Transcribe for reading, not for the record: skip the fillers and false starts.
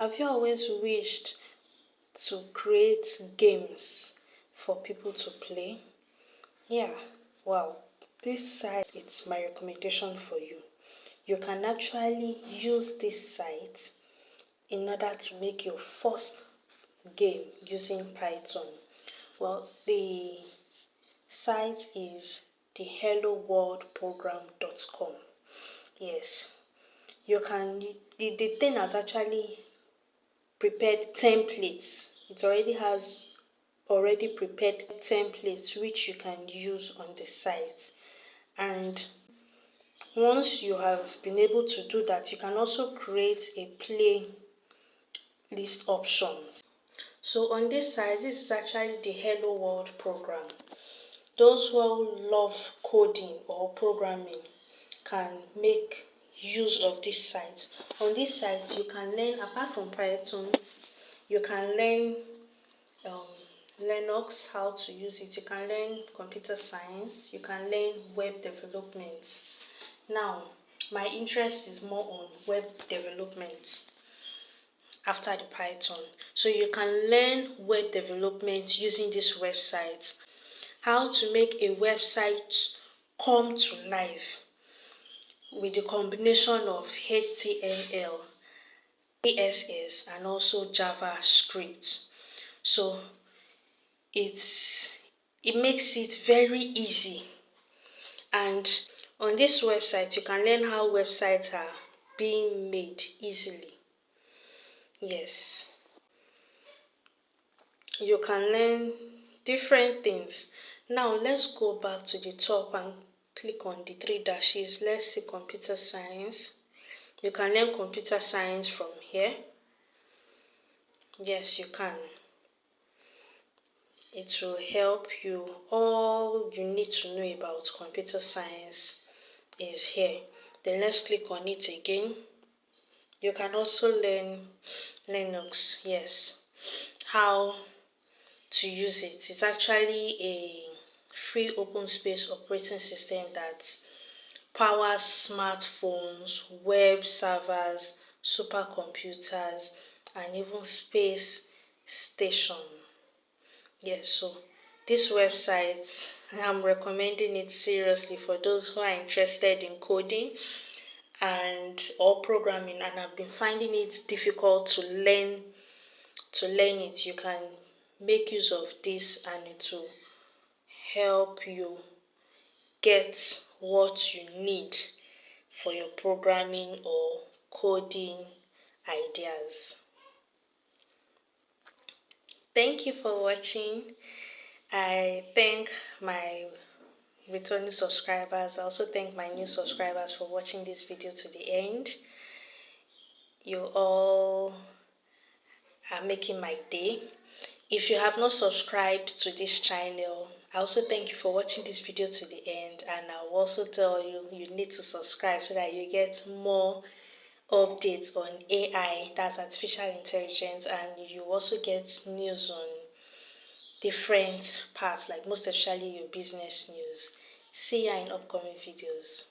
Have you always wished to create games for people to play? Yeah, wow. This site, it's my recommendation for you. You can actually use this site in order to make your first game using Python. Well, the site is the helloworldprogram.com. Yes, you can, the thing has actually prepared templates. It already has prepared templates which you can use on the site. And once you have been able to do that, you can also create a playlist option. So on this site, this is actually the Hello World program. Those who love coding or programming can make use of this site. On this site, you can learn, apart from Python, you can learn Linux, how to use it. You can learn computer science. You can learn web development. Now, my interest is more on web development after the Python. So you can learn web development using this website. How to make a website come to life with the combination of HTML, CSS, and also JavaScript. So it makes it very easy. And on this website, you can learn how websites are being made easily. Yes, you can learn different things. Now let's go back to the top and click on the three dashes. Let's see computer science. You can learn computer science from here. Yes, you can. It will help you. All you need to know about computer science is here. Then let's click on it again. You can also learn Linux. Yes, how to use it. It's actually a free open space operating system that powers smartphones, web servers, supercomputers, and even space station. Yes, so this website, I'm recommending it seriously for those who are interested in coding and or programming and have been finding it difficult to learn it. You can make use of this and it will help you get what you need for your programming or coding ideas. Thank you for watching. I thank my returning subscribers. I also thank my new subscribers for watching this video to the end. You all are making my day. If you have not subscribed to this channel, I also thank you for watching this video to the end, and I'll also tell you need to subscribe so that you get more updates on AI, that's artificial intelligence, and you also get news on different parts, like most especially your business news. See ya in upcoming videos.